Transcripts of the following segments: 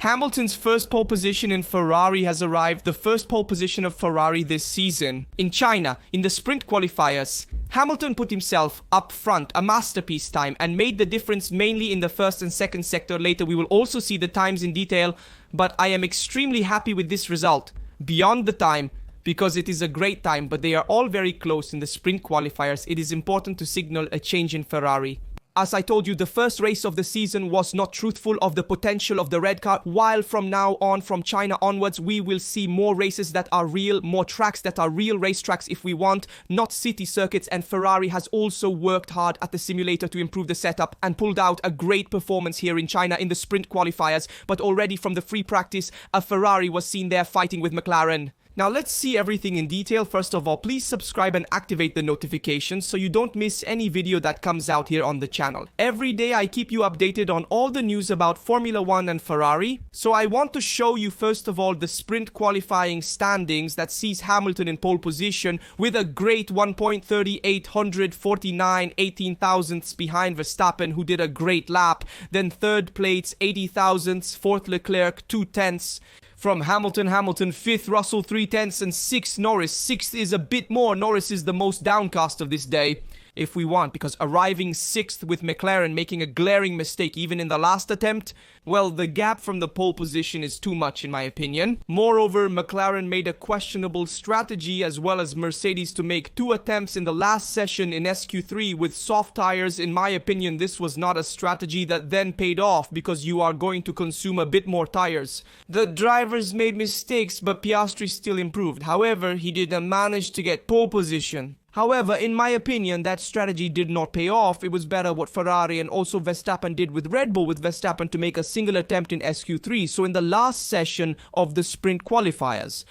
Hamilton's first pole position in Ferrari has arrived, the first pole position of Ferrari this season. In China, in the sprint qualifiers, Hamilton put himself up front, a masterpiece time, and made the difference mainly in the first and second sector. Later we will also see the times in detail, but I am extremely happy with this result, beyond the time, because it is a great time, but they are all very close in the sprint qualifiers. It is important to signal a change in Ferrari. As I told you, the first race of the season was not truthful of the potential of the red car, while from now on, from China onwards, we will see more races that are real, more tracks that are real racetracks if we want, not city circuits, and Ferrari has also worked hard at the simulator to improve the setup and pulled out a great performance here in China in the sprint qualifiers, but already from the free practice, a Ferrari was seen there fighting with McLaren. Now let's see everything in detail. First of all, please subscribe and activate the notifications so you don't miss any video that comes out here on the channel. Every day I keep you updated on all the news about Formula 1 and Ferrari. So I want to show you first of all the sprint qualifying standings that sees Hamilton in pole position with a great 1.3849, 18 thousandths behind Verstappen, who did a great lap. Then third place, 80 thousandths, fourth Leclerc, 2 tenths. From Hamilton, 5th, Russell 3 tenths, and 6th, Norris. 6th is a bit more. Norris is the most downcast of this day, if we want, because arriving 6th with McLaren making a glaring mistake even in the last attempt, well, the gap from the pole position is too much in my opinion. Moreover, McLaren made a questionable strategy as well as Mercedes to make 2 attempts in the last session in SQ3 with soft tires. In my opinion, this was not a strategy that then paid off because you are going to consume a bit more tires. The drivers made mistakes, but Piastri still improved. However, he didn't manage to get pole position. However, in my opinion, that strategy did not pay off. It was better what Ferrari and also Verstappen did with Red Bull, with Verstappen to make a single attempt in SQ3, so in the last session of the sprint qualifiers.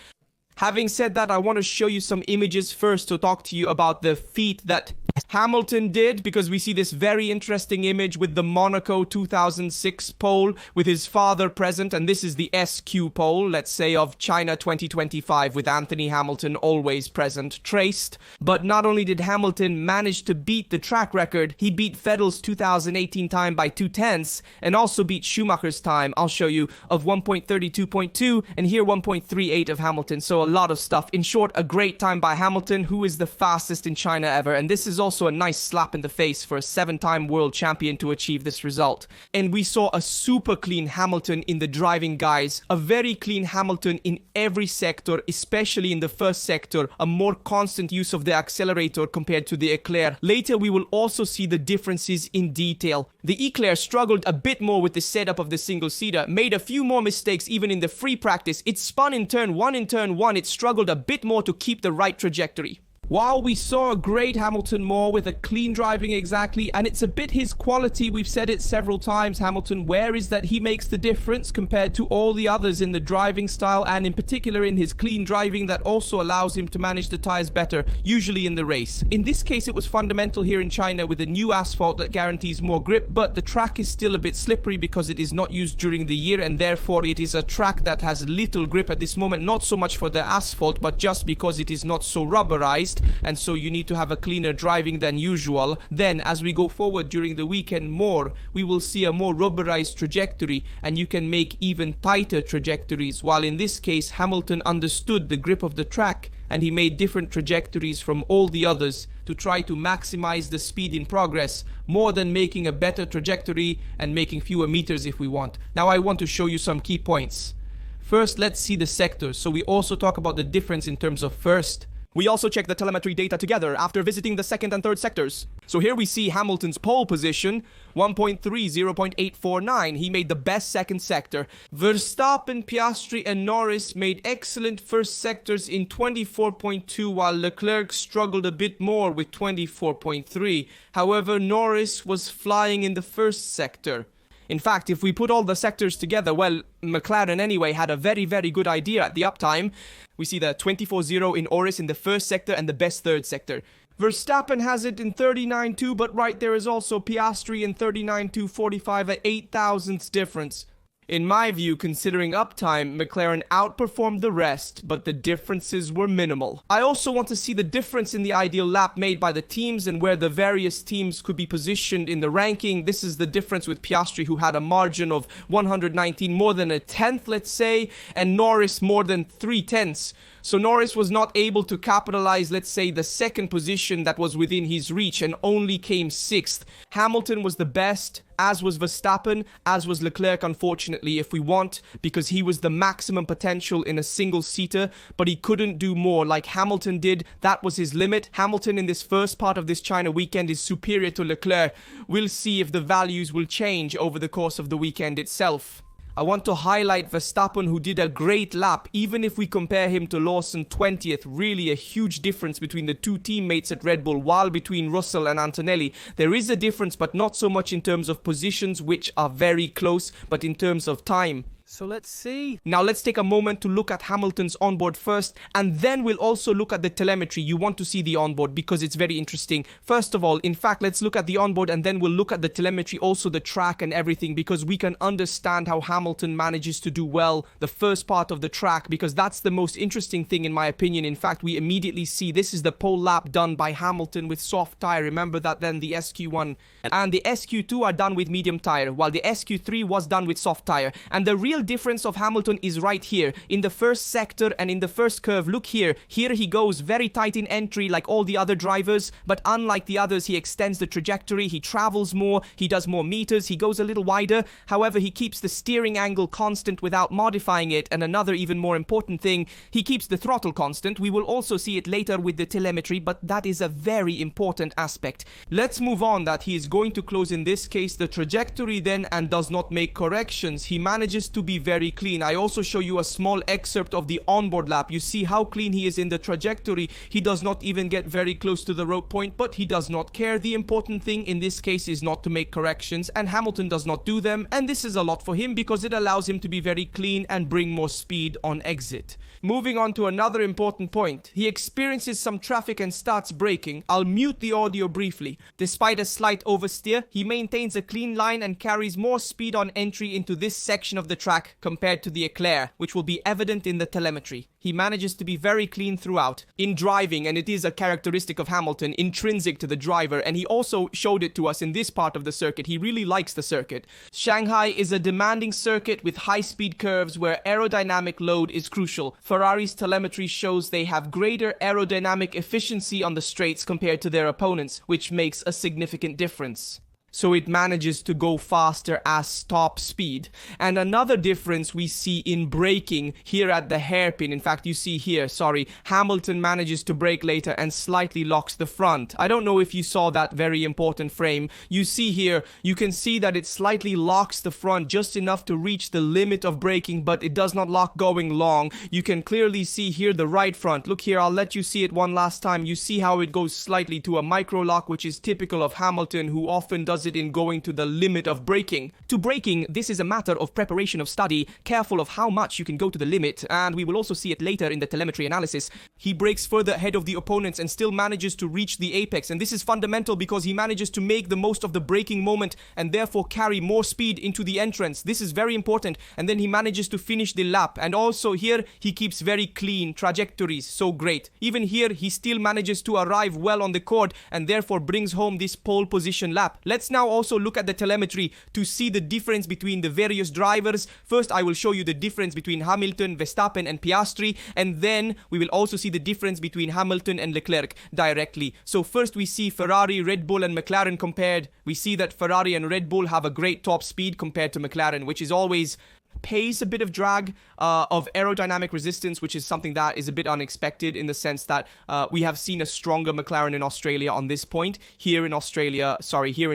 Having said that, I want to show you some images first to talk to you about the feat that Hamilton did, because we see this very interesting image with the Monaco 2006 pole with his father present, and this is the SQ pole, let's say, of China 2025 with Anthony Hamilton always present, traced. But not only did Hamilton manage to beat the track record, he beat Vettel's 2018 time by 2 tenths and also beat Schumacher's time, I'll show you, of 1.32.2 and here 1.38 of Hamilton, so a lot of stuff. In short, a great time by Hamilton, who is the fastest in China ever, and this is also a nice slap in the face for a 7-time world champion to achieve this result. And we saw a super clean Hamilton in the driving, guys. A very clean Hamilton in every sector, especially in the first sector. A more constant use of the accelerator compared to the Leclerc. Later we will also see the differences in detail. The Leclerc struggled a bit more with the setup of the single-seater, made a few more mistakes even in the free practice. It spun in turn 1, it struggled a bit more to keep the right trajectory. While we saw a great Hamilton more with a clean driving exactly, and it's a bit his quality, we've said it several times, Hamilton, where is that he makes the difference compared to all the others in the driving style, and in particular in his clean driving that also allows him to manage the tires better, usually in the race. In this case it was fundamental here in China with a new asphalt that guarantees more grip, but the track is still a bit slippery because it is not used during the year, and therefore it is a track that has little grip at this moment, not so much for the asphalt, but just because it is not so rubberized. And so you need to have a cleaner driving than usual. Then as we go forward during the weekend more, we will see a more rubberized trajectory, and you can make even tighter trajectories, while in this case Hamilton understood the grip of the track and he made different trajectories from all the others to try to maximize the speed in progress, more than making a better trajectory and making fewer meters if we want. Now I want to show you some key points. First, let's see the sectors. So we also talk about the difference in terms of first. We also check the telemetry data together after visiting the second and third sectors. So here we see Hamilton's pole position, 1.30.849. He made the best second sector. Verstappen, Piastri and Norris made excellent first sectors in 24.2, while Leclerc struggled a bit more with 24.3. However, Norris was flying in the first sector. In fact, if we put all the sectors together, well, McLaren anyway had a very, very good idea at the uptime. We see the 24.0 in Norris in the first sector and the best third sector. Verstappen has it in 39.2, but right there is also Piastri in 39.245 at 8 thousandths difference. In my view, considering uptime, McLaren outperformed the rest, but the differences were minimal. I also want to see the difference in the ideal lap made by the teams and where the various teams could be positioned in the ranking. This is the difference with Piastri, who had a margin of 119, more than a tenth, let's say, and Norris more than 3/10. So Norris was not able to capitalize, let's say, the second position that was within his reach and only came 6th. Hamilton was the best, as was Verstappen, as was Leclerc, unfortunately, if we want, because he was the maximum potential in a single-seater, but he couldn't do more like Hamilton did. That was his limit. Hamilton in this first part of this China weekend is superior to Leclerc. We'll see if the values will change over the course of the weekend itself. I want to highlight Verstappen, who did a great lap, even if we compare him to Lawson 20th. Really a huge difference between the two teammates at Red Bull, while between Russell and Antonelli there is a difference, but not so much in terms of positions, which are very close, but in terms of time. So let's see. Now let's take a moment to look at Hamilton's onboard first, and then we'll also look at the telemetry. You want to see the onboard because it's very interesting. First of all, in fact, let's look at the onboard and then we'll look at the telemetry, also the track and everything, because we can understand how Hamilton manages to do well the first part of the track, because that's the most interesting thing in my opinion. In fact, we immediately see this is the pole lap done by Hamilton with soft tire. Remember that then the SQ1 and the SQ2 are done with medium tire, while the SQ3 was done with soft tire. And the real difference of Hamilton is right here in the first sector and in the first curve. Look here. Here he goes very tight in entry like all the other drivers, but unlike the others, he extends the trajectory, he travels more, he does more meters, he goes a little wider. However, he keeps the steering angle constant without modifying it, and another even more important thing, he keeps the throttle constant. We will also see it later with the telemetry, but that is a very important aspect. Let's move on. That he is going to close in this case the trajectory then and does not make corrections. He manages to be very clean. I also show you a small excerpt of the onboard lap. You see how clean he is in the trajectory. He does not even get very close to the road point, but he does not care. The important thing in this case is not to make corrections, and Hamilton does not do them, and this is a lot for him because it allows him to be very clean and bring more speed on exit. Moving on to another important point. He experiences some traffic and starts braking. I'll mute the audio briefly. Despite a slight oversteer, he maintains a clean line and carries more speed on entry into this section of the track compared to the Leclerc, which will be evident in the telemetry. He manages to be very clean throughout in driving, and it is a characteristic of Hamilton, intrinsic to the driver, and he also showed it to us in this part of the circuit. He really likes the circuit. Shanghai is a demanding circuit with high-speed curves where aerodynamic load is crucial. Ferrari's telemetry shows they have greater aerodynamic efficiency on the straights compared to their opponents, which makes a significant difference. So it manages to go faster as top speed. And another difference we see in braking here at the hairpin. In fact, you see here, Hamilton manages to brake later and slightly locks the front. I don't know if you saw that very important frame. You see here, you can see that it slightly locks the front just enough to reach the limit of braking, but it does not lock going long. You can clearly see here the right front. Look here, I'll let you see it one last time. You see how it goes slightly to a micro lock, which is typical of Hamilton, who often does it in going to the limit of braking. To braking, this is a matter of preparation, of study, careful of how much you can go to the limit, and we will also see it later in the telemetry analysis. He brakes further ahead of the opponents and still manages to reach the apex, and this is fundamental because he manages to make the most of the braking moment and therefore carry more speed into the entrance. This is very important, and then he manages to finish the lap. And also here, he keeps very clean trajectories, so great. Even here, he still manages to arrive well on the court and therefore brings home this pole position lap. Let's now also look at the telemetry to see the difference between the various drivers. First, I will show you the difference between Hamilton, Verstappen and Piastri, and then we will also see the difference between Hamilton and Leclerc directly. So first we see Ferrari, Red Bull and McLaren compared. We see that Ferrari and Red Bull have a great top speed compared to McLaren, which is always pays a bit of drag of aerodynamic resistance, which is something that is a bit unexpected in the sense that we have seen a stronger McLaren in Australia on this point. Here in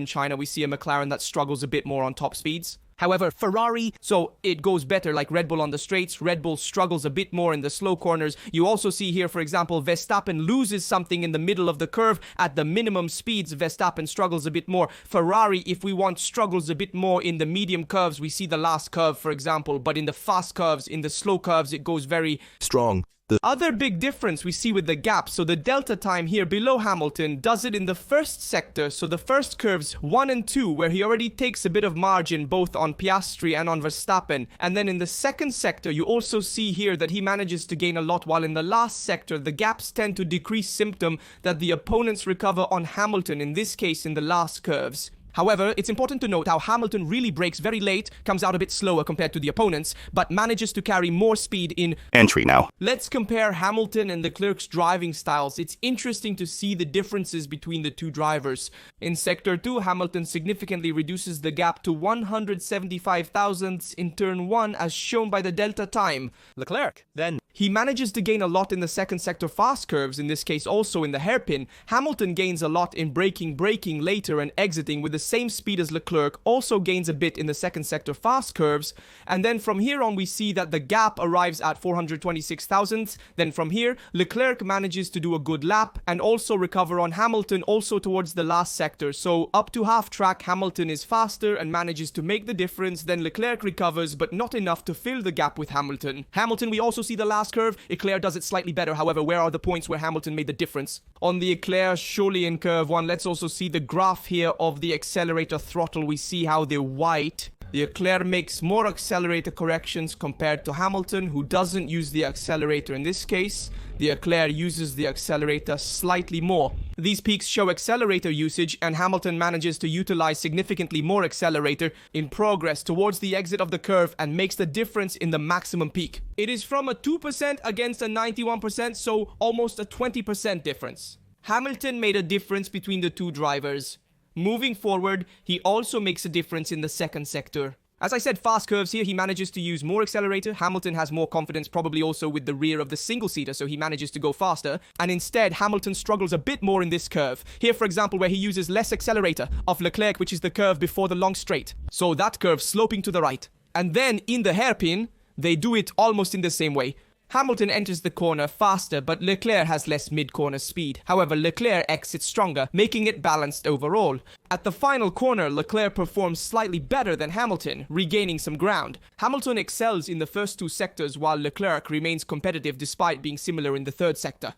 China, we see a McLaren that struggles a bit more on top speeds. However, Ferrari, so it goes better like Red Bull on the straights. Red Bull struggles a bit more in the slow corners. You also see here, for example, Verstappen loses something in the middle of the curve. At the minimum speeds, Verstappen struggles a bit more. Ferrari, if we want, struggles a bit more in the medium curves. We see the last curve, for example, but in the fast curves, in the slow curves, it goes very strong. The other big difference we see with the gap, so the delta time here below Hamilton does it in the first sector, so the first curves 1 and 2, where he already takes a bit of margin both on Piastri and on Verstappen. And then in the second sector, you also see here that he manages to gain a lot, while in the last sector, the gaps tend to decrease, symptom that the opponents recover on Hamilton, in this case in the last curves. However, it's important to note how Hamilton really brakes very late, comes out a bit slower compared to the opponents, but manages to carry more speed in entry now. Let's compare Hamilton and Leclerc's driving styles. It's interesting to see the differences between the two drivers. In Sector 2, Hamilton significantly reduces the gap to 175 thousandths in Turn 1 as shown by the delta time. Leclerc, then. He manages to gain a lot in the second sector fast curves, in this case also in the hairpin. Hamilton gains a lot in braking later and exiting with the same speed as Leclerc, also gains a bit in the second sector fast curves. And then from here on we see that the gap arrives at 426 thousandths. Then from here, Leclerc manages to do a good lap and also recover on Hamilton also towards the last sector. So up to half track, Hamilton is faster and manages to make the difference. Then Leclerc recovers, but not enough to fill the gap with Hamilton. Hamilton, we also see the last curve. Leclerc does it slightly better. However, where are the points where Hamilton made the difference? On the Leclerc, surely in curve 1, let's also see the graph here of the accelerator throttle. We see how they're white. The Leclerc makes more accelerator corrections compared to Hamilton, who doesn't use the accelerator in this case. The Leclerc uses the accelerator slightly more. These peaks show accelerator usage, and Hamilton manages to utilize significantly more accelerator in progress towards the exit of the curve and makes the difference in the maximum peak. It is from a 2% against a 91%, so almost a 20% difference. Hamilton made a difference between the two drivers. Moving forward, he also makes a difference in the second sector. As I said, fast curves here, he manages to use more accelerator. Hamilton has more confidence, probably also with the rear of the single-seater, so he manages to go faster. And instead, Hamilton struggles a bit more in this curve. Here, for example, where he uses less accelerator of Leclerc, which is the curve before the long straight. So that curve sloping to the right. And then in the hairpin, they do it almost in the same way. Hamilton enters the corner faster, but Leclerc has less mid-corner speed. However, Leclerc exits stronger, making it balanced overall. At the final corner, Leclerc performs slightly better than Hamilton, regaining some ground. Hamilton excels in the first two sectors, while Leclerc remains competitive despite being similar in the third sector.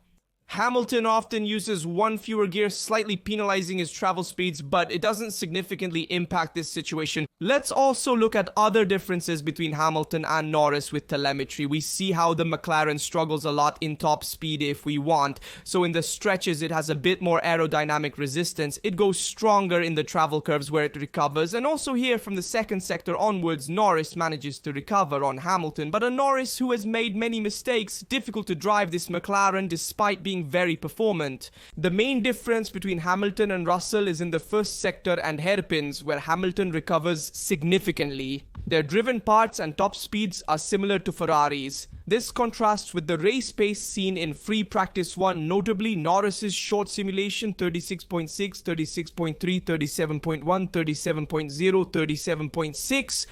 Hamilton often uses one fewer gear, slightly penalizing his travel speeds, but it doesn't significantly impact this situation. Let's also look at other differences between Hamilton and Norris with telemetry. We see how the McLaren struggles a lot in top speed if we want. So in the stretches, it has a bit more aerodynamic resistance. It goes stronger in the travel curves where it recovers. And also here from the second sector onwards, Norris manages to recover on Hamilton. But a Norris who has made many mistakes, difficult to drive this McLaren despite being very performant. The main difference between Hamilton and Russell is in the first sector and hairpins, where Hamilton recovers significantly. Their driven parts and top speeds are similar to Ferraris. This contrasts with the race pace seen in free practice 1, notably Norris's short simulation 36.6, 36.3, 37.1, 37.0, 37.6.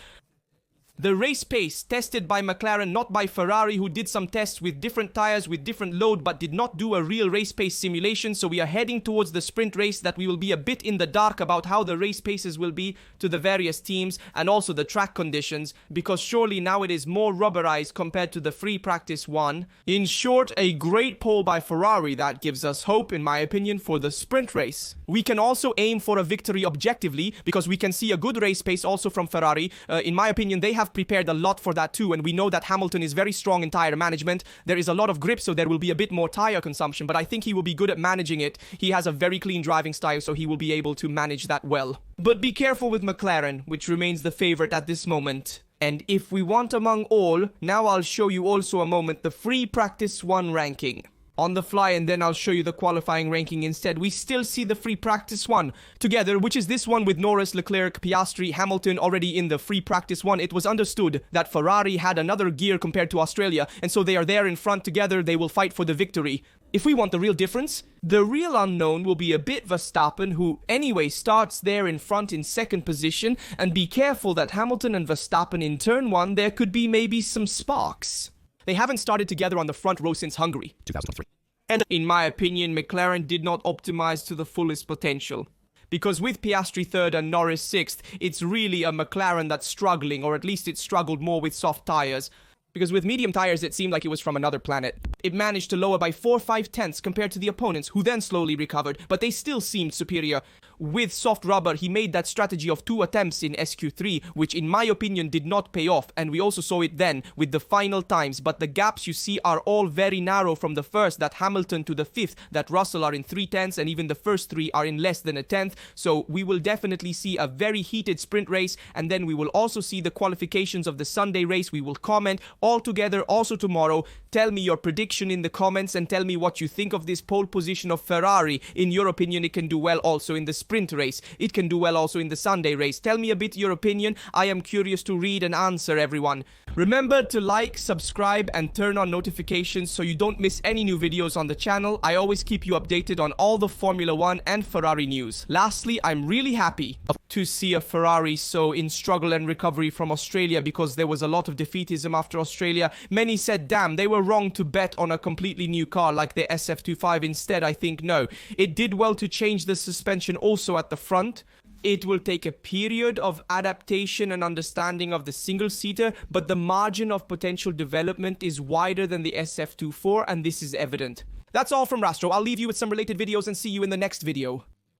The race pace tested by McLaren, not by Ferrari, who did some tests with different tires, with different load, but did not do a real race pace simulation. So we are heading towards the sprint race that we will be a bit in the dark about how the race paces will be to the various teams and also the track conditions, because surely now it is more rubberized compared to the free practice 1. In short, a great pole by Ferrari that gives us hope, in my opinion, for the sprint race. We can also aim for a victory objectively, because we can see a good race pace also from Ferrari. In my opinion, they have prepared a lot for that too, and we know that Hamilton is very strong in tire management. There is a lot of grip, so there will be a bit more tire consumption, but I think he will be good at managing it. He has a very clean driving style, so he will be able to manage that well. But be careful with McLaren, which remains the favorite at this moment. And if we want among all, now I'll show you also a moment the free practice 1 ranking. On the fly, and then I'll show you the qualifying ranking instead. We still see the free practice 1 together, which is this one with Norris, Leclerc, Piastri, Hamilton already in the free practice 1. It was understood that Ferrari had another gear compared to Australia, and so they are there in front together. They will fight for the victory. If we want the real difference, the real unknown will be a bit Verstappen, who anyway starts there in front in second position, and be careful that Hamilton and Verstappen in turn 1, there could be maybe some sparks. They haven't started together on the front row since Hungary 2003. And in my opinion, McLaren did not optimize to the fullest potential. Because with Piastri 3rd and Norris 6th, it's really a McLaren that's struggling, or at least it struggled more with soft tires. because with medium tires it seemed like it was from another planet. It managed to lower by 4 or 5 tenths compared to the opponents, who then slowly recovered, but they still seemed superior. With soft rubber, he made that strategy of 2 attempts in SQ3, which in my opinion did not pay off, and we also saw it then with the final times, but the gaps you see are all very narrow from the first, that Hamilton, to the 5th, that Russell are in 3 tenths, and even the first 3 are in less than a tenth, so we will definitely see a very heated sprint race, and then we will also see the qualifications of the Sunday race. We will comment all together also tomorrow. Tell me your prediction in the comments and tell me what you think of this pole position of Ferrari. In your opinion, it can do well also in the sprint race. It can do well also in the Sunday race. Tell me a bit your opinion. I am curious to read and answer everyone. Remember to like, subscribe and turn on notifications so you don't miss any new videos on the channel. I always keep you updated on all the Formula 1 and Ferrari news. Lastly, I'm really happy to see a Ferrari so in struggle and recovery from Australia, because there was a lot of defeatism after Australia. Many said, damn, they were wrong to bet on a completely new car like the SF25. Instead, I think no. It did well to change the suspension also at the front. It will take a period of adaptation and understanding of the single-seater, but the margin of potential development is wider than the SF24, and this is evident. That's all from Rastro. I'll leave you with some related videos and see you in the next video.